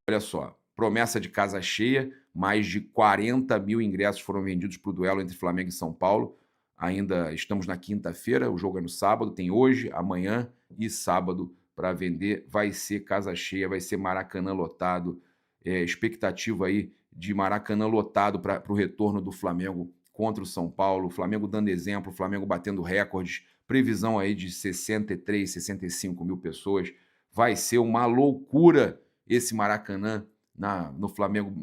Olha só, promessa de casa cheia, mais de 40 mil ingressos foram vendidos para o duelo entre Flamengo e São Paulo. Ainda estamos na quinta-feira, o jogo é no sábado, tem hoje, amanhã e sábado para vender. Vai ser casa cheia, vai ser Maracanã lotado. Expectativa aí de Maracanã lotado para o retorno do Flamengo contra o São Paulo. O Flamengo dando exemplo, o Flamengo batendo recordes. Previsão aí de 63, 65 mil pessoas. Vai ser uma loucura esse Maracanã no Flamengo,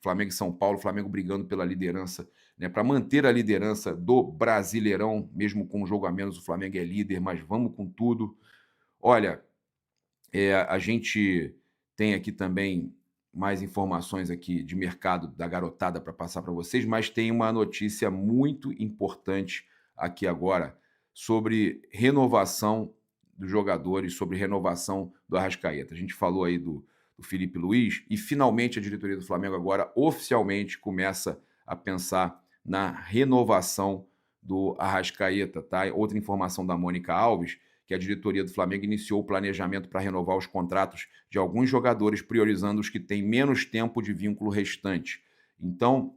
Flamengo e São Paulo, Flamengo brigando pela liderança, né, para manter a liderança do Brasileirão, mesmo com um jogo a menos, o Flamengo é líder, mas vamos com tudo. Olha, a gente tem aqui também mais informações aqui de mercado da garotada para passar para vocês, mas tem uma notícia muito importante aqui agora sobre renovação dos jogadores, sobre renovação do Arrascaeta. A gente falou aí do Felipe Luiz e finalmente a diretoria do Flamengo agora oficialmente começa a pensar na renovação do Arrascaeta, tá? Outra informação da Mônica Alves, que a diretoria do Flamengo iniciou o planejamento para renovar os contratos de alguns jogadores, priorizando os que têm menos tempo de vínculo restante. Então,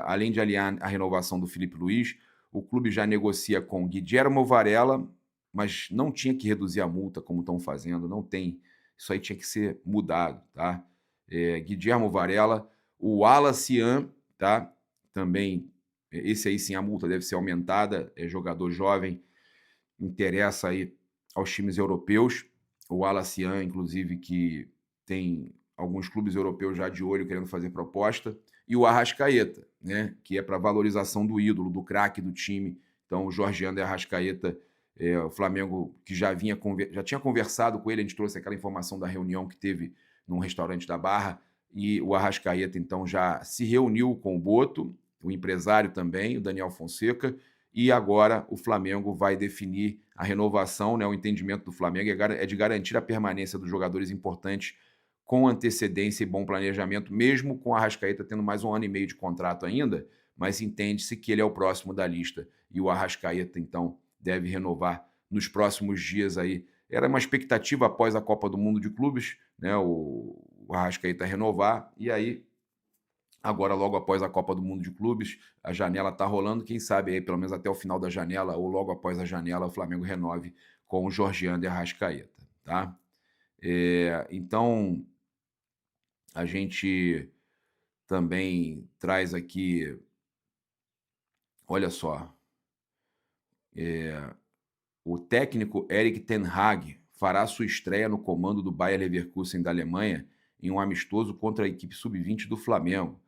além de aliar a renovação do Felipe Luiz, o clube já negocia com Guilherme Varela, mas não tinha que reduzir a multa como estão fazendo, não tem. Isso aí tinha que ser mudado, tá? Guilherme Varela, o Alacian, tá? Também, esse aí sim, a multa deve ser aumentada, é jogador jovem, interessa aí aos times europeus. O Alacian, inclusive, que tem alguns clubes europeus já de olho querendo fazer proposta. E o Arrascaeta, né, que é para valorização do ídolo, do craque do time. Então, o Jorge André Arrascaeta, o Flamengo, que já tinha conversado com ele, a gente trouxe aquela informação da reunião que teve num restaurante da Barra, e o Arrascaeta, então, já se reuniu com o Boto, o empresário também, o Daniel Fonseca, e agora o Flamengo vai definir a renovação, né? O entendimento do Flamengo é de garantir a permanência dos jogadores importantes com antecedência e bom planejamento, mesmo com a Arrascaeta tendo mais um ano e meio de contrato ainda, mas entende-se que ele é o próximo da lista. E o Arrascaeta, então, deve renovar nos próximos dias aí. Era uma expectativa após a Copa do Mundo de Clubes, né? O Arrascaeta renovar, e aí agora, logo após a Copa do Mundo de Clubes, a janela está rolando. Quem sabe, aí, pelo menos até o final da janela, ou logo após a janela, o Flamengo renove com o Jorge André Arrascaeta. Tá? Então, a gente também traz aqui, olha só, o técnico Erik ten Hag fará sua estreia no comando do Bayer Leverkusen da Alemanha em um amistoso contra a equipe sub-20 do Flamengo.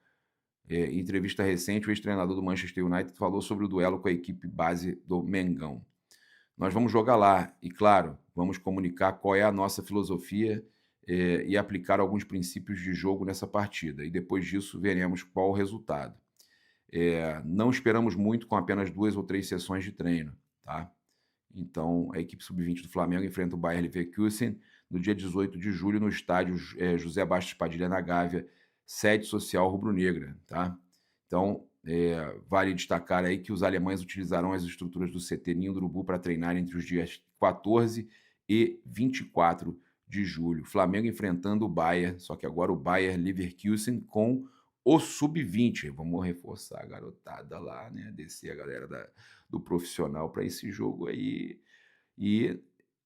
Em entrevista recente, o ex-treinador do Manchester United falou sobre o duelo com a equipe base do Mengão. Nós vamos jogar lá e, claro, vamos comunicar qual é a nossa filosofia e aplicar alguns princípios de jogo nessa partida. E depois disso, veremos qual o resultado. Não esperamos muito com apenas 2 ou 3 sessões de treino, tá? Então, a equipe sub-20 do Flamengo enfrenta o Bayer Leverkusen no dia 18 de julho no estádio José Bastos Padilha, na Gávea, sede social rubro-negra, tá? Então, vale destacar aí que os alemães utilizarão as estruturas do CT Ninho do Urubu para treinar entre os dias 14 e 24 de julho. Flamengo enfrentando o Bayer, só que agora o Bayer Leverkusen com o sub-20. Vamos reforçar a garotada lá, né? Descer a galera do profissional para esse jogo aí. E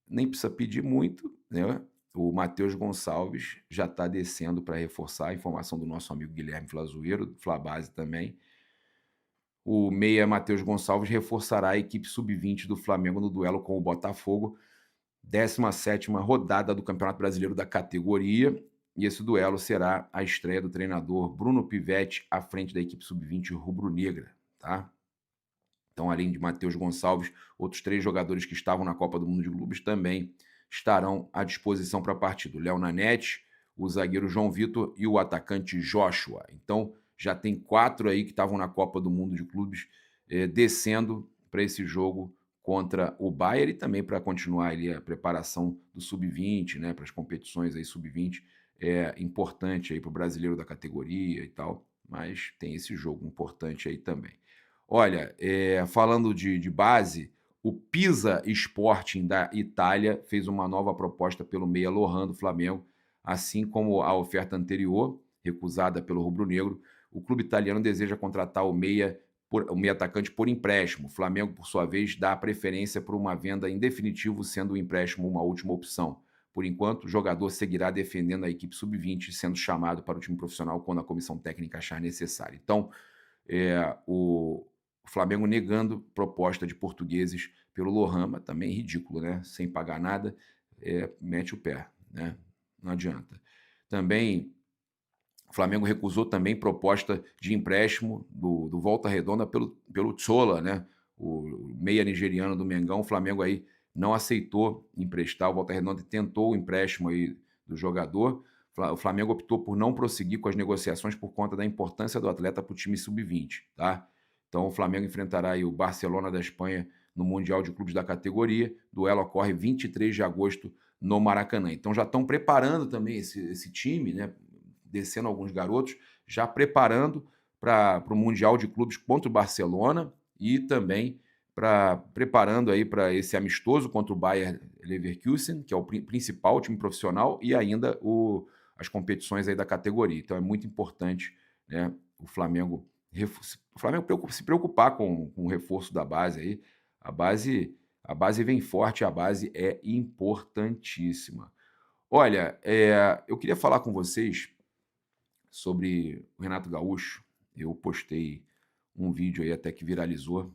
nem precisa pedir muito, né? O Matheus Gonçalves já está descendo para reforçar a informação do nosso amigo Guilherme Flazueiro, do Flabase também. O meia Matheus Gonçalves reforçará a equipe sub-20 do Flamengo no duelo com o Botafogo, 17ª rodada do Campeonato Brasileiro da categoria. E esse duelo será a estreia do treinador Bruno Pivetti à frente da equipe sub-20 rubro-negra, tá? Então, além de Matheus Gonçalves, outros 3 jogadores que estavam na Copa do Mundo de Clubes também estarão à disposição para a partida. O Léo Nanete, o zagueiro João Vitor e o atacante Joshua. Então, já tem 4 aí que estavam na Copa do Mundo de Clubes descendo para esse jogo contra o Bayern e também para continuar ali a preparação do sub-20, né, para as competições aí sub-20. É importante aí para o brasileiro da categoria e tal, mas tem esse jogo importante aí também. Olha, falando de base, o Pisa Sporting da Itália fez uma nova proposta pelo meia Lohan do Flamengo, Assim como a oferta anterior, recusada pelo rubro-negro, o clube italiano deseja contratar o meia atacante por empréstimo. O Flamengo, por sua vez, dá preferência por uma venda em definitivo, sendo o empréstimo uma última opção. Por enquanto, o jogador seguirá defendendo a equipe sub-20, sendo chamado para o time profissional quando a comissão técnica achar necessário. Então, o Flamengo negando proposta de portugueses pelo Lohama, também ridículo, né? Sem pagar nada, mete o pé, né? Não adianta. Também, o Flamengo recusou também proposta de empréstimo do Volta Redonda pelo Tsola, né? O meia nigeriano do Mengão. O Flamengo aí não aceitou emprestar. O Volta Redonda tentou o empréstimo aí do jogador. O Flamengo optou por não prosseguir com as negociações por conta da importância do atleta para o time sub-20, tá? Então o Flamengo enfrentará aí o Barcelona da Espanha no Mundial de Clubes da categoria. O duelo ocorre 23 de agosto no Maracanã. Então já estão preparando também esse time, né? Descendo alguns garotos, já preparando para o Mundial de Clubes contra o Barcelona e também preparando aí para esse amistoso contra o Bayer Leverkusen, que é o principal time profissional, e ainda as competições aí da categoria. Então é muito importante, né, o Flamengo se preocupar com o reforço da base aí. A base vem forte, a base é importantíssima. Olha, eu queria falar com vocês sobre o Renato Gaúcho. Eu postei um vídeo aí até que viralizou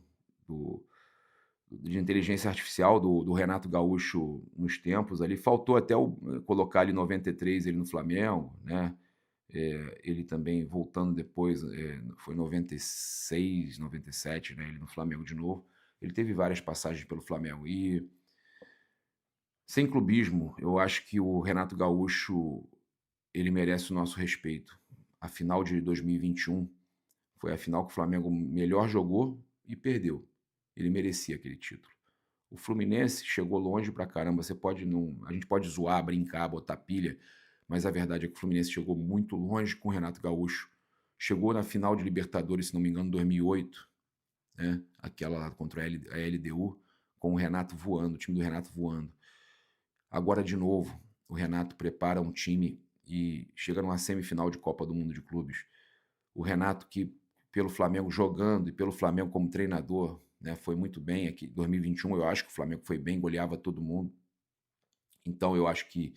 de inteligência artificial do Renato Gaúcho nos tempos ali. Faltou até colocar ali 93 ele no Flamengo, né? Ele também voltando depois, foi 96, 97, né? Ele no Flamengo de novo. Ele teve várias passagens pelo Flamengo. E, sem clubismo, eu acho que o Renato Gaúcho, ele merece o nosso respeito. A final de 2021 foi a final que o Flamengo melhor jogou e perdeu. Ele merecia aquele título. O Fluminense chegou longe pra caramba. A gente pode zoar, brincar, botar pilha, mas a verdade é que o Fluminense chegou muito longe com o Renato Gaúcho. Chegou na final de Libertadores, se não me engano, em 2008, né? Aquela lá contra a LDU, com o Renato voando, o time do Renato voando. Agora, de novo, o Renato prepara um time e chega numa semifinal de Copa do Mundo de Clubes. O Renato, que pelo Flamengo jogando e pelo Flamengo como treinador, né, foi muito bem aqui. Em 2021 eu acho que o Flamengo foi bem, goleava todo mundo. Então eu acho que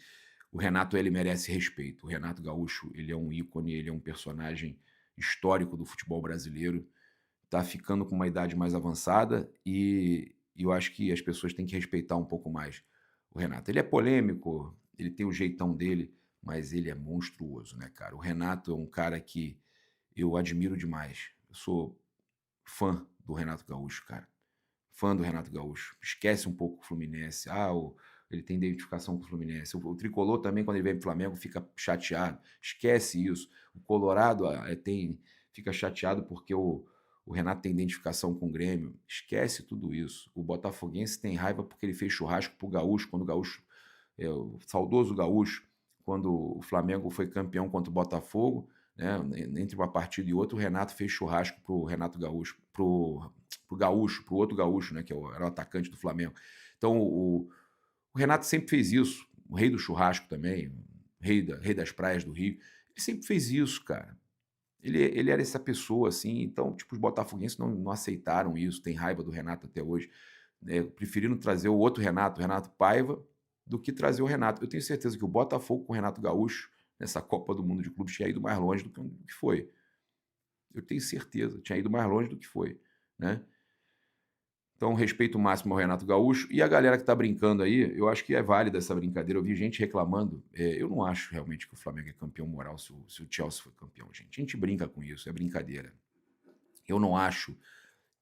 o Renato, ele merece respeito. O Renato Gaúcho, ele é um ícone, ele é um personagem histórico do futebol brasileiro. Está ficando com uma idade mais avançada e eu acho que as pessoas têm que respeitar um pouco mais o Renato. Ele é polêmico, ele tem o jeitão dele, mas ele é monstruoso, né, cara? O Renato é um cara que eu admiro demais. Eu sou fã do Renato Gaúcho, cara. Fã do Renato Gaúcho. Esquece um pouco o Fluminense. Ele tem identificação com o Fluminense. O Tricolor também, quando ele vem pro Flamengo, fica chateado. Esquece isso. O Colorado fica chateado porque o Renato tem identificação com o Grêmio. Esquece tudo isso. O Botafoguense tem raiva porque ele fez churrasco pro Gaúcho, quando o Gaúcho, o saudoso Gaúcho, quando o Flamengo foi campeão contra o Botafogo, né, entre uma partida e outra, o Renato fez churrasco pro Renato Gaúcho, pro Gaúcho, pro outro Gaúcho, né, que era o atacante do Flamengo. Então, o Renato sempre fez isso. O rei do churrasco também, rei das praias do Rio. Ele sempre fez isso, cara. Ele era essa pessoa, assim. Então, tipo, os botafoguenses não aceitaram isso, tem raiva do Renato até hoje, né, preferindo trazer o outro Renato, o Renato Paiva, do que trazer o Renato. Eu tenho certeza que o Botafogo com o Renato Gaúcho, nessa Copa do Mundo de Clubes, tinha ido mais longe do que foi. Eu tenho certeza, tinha ido mais longe do que foi, né? Então, respeito máximo ao Renato Gaúcho. E a galera que está brincando aí, eu acho que é válida essa brincadeira. Eu vi gente reclamando. Eu não acho realmente que o Flamengo é campeão moral se o Chelsea foi campeão, gente. A gente brinca com isso, é brincadeira. Eu não acho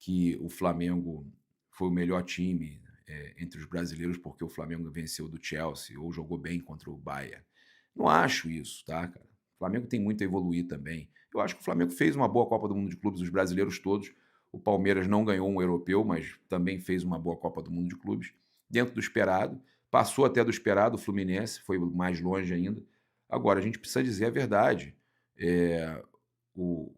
que o Flamengo foi o melhor time entre os brasileiros porque o Flamengo venceu do Chelsea ou jogou bem contra o Bayern. Não acho isso, tá, cara? O Flamengo tem muito a evoluir também. Eu acho que o Flamengo fez uma boa Copa do Mundo de Clubes, os brasileiros todos. O Palmeiras não ganhou um europeu, mas também fez uma boa Copa do Mundo de Clubes, dentro do esperado. Passou até do esperado, o Fluminense foi mais longe ainda. Agora, a gente precisa dizer a verdade. O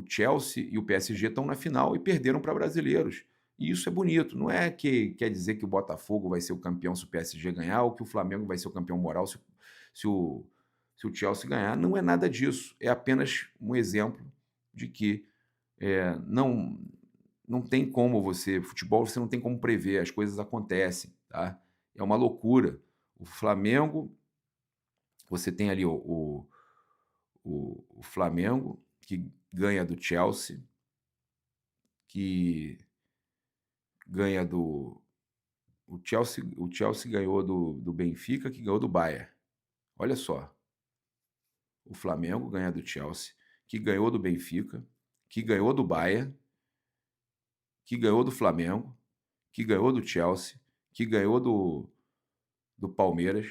Chelsea e o PSG estão na final e perderam para brasileiros. E isso é bonito. Não é que quer dizer que o Botafogo vai ser o campeão se o PSG ganhar ou que o Flamengo vai ser o campeão moral se o se o Chelsea ganhar. Não é nada disso. É apenas um exemplo de que não tem como futebol você não tem como prever, as coisas acontecem, tá? É uma loucura. O Flamengo, você tem ali o Flamengo, que ganha do Chelsea, que ganha do... O Chelsea ganhou do Benfica, que ganhou do Bayern. Olha só. O Flamengo ganha do Chelsea, que ganhou do Benfica, que ganhou do Bayern, que ganhou do Flamengo, que ganhou do Chelsea, que ganhou do Palmeiras,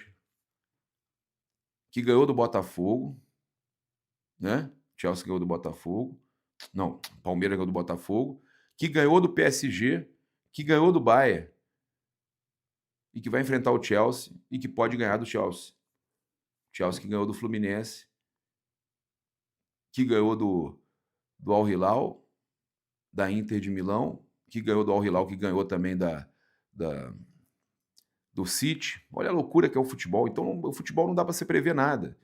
que ganhou do Botafogo, né? Chelsea ganhou do Botafogo. Não, Palmeiras ganhou do Botafogo, que ganhou do PSG, que ganhou do Bayern e que vai enfrentar o Chelsea e que pode ganhar do Chelsea. Chelsea que ganhou do Fluminense, que ganhou do Al Hilal, da Inter de Milão, que ganhou do Al Hilal, que ganhou também do City. Olha a loucura que é o futebol. Então, o futebol não dá para você prever nada,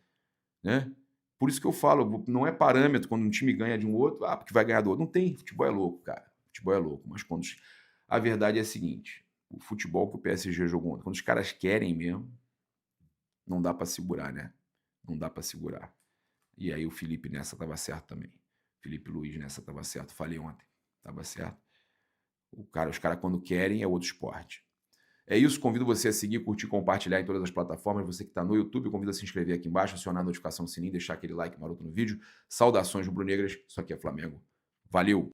né? Por isso que eu falo, não é parâmetro quando um time ganha de um outro, porque vai ganhar do outro. Não tem, futebol é louco, cara. Futebol é louco. Mas a verdade é a seguinte, o futebol que o PSG jogou ontem, quando os caras querem mesmo, não dá para segurar, né? Não dá para segurar. E aí o Felipe nessa estava certo também. Felipe Luiz nessa estava certo. Falei ontem, estava certo. Os caras quando querem é outro esporte. É isso, convido você a seguir, curtir, compartilhar em todas as plataformas. Você que está no YouTube, convido a se inscrever aqui embaixo, acionar a notificação do sininho, deixar aquele like maroto no vídeo. Saudações rubro-negras, isso aqui é Flamengo. Valeu!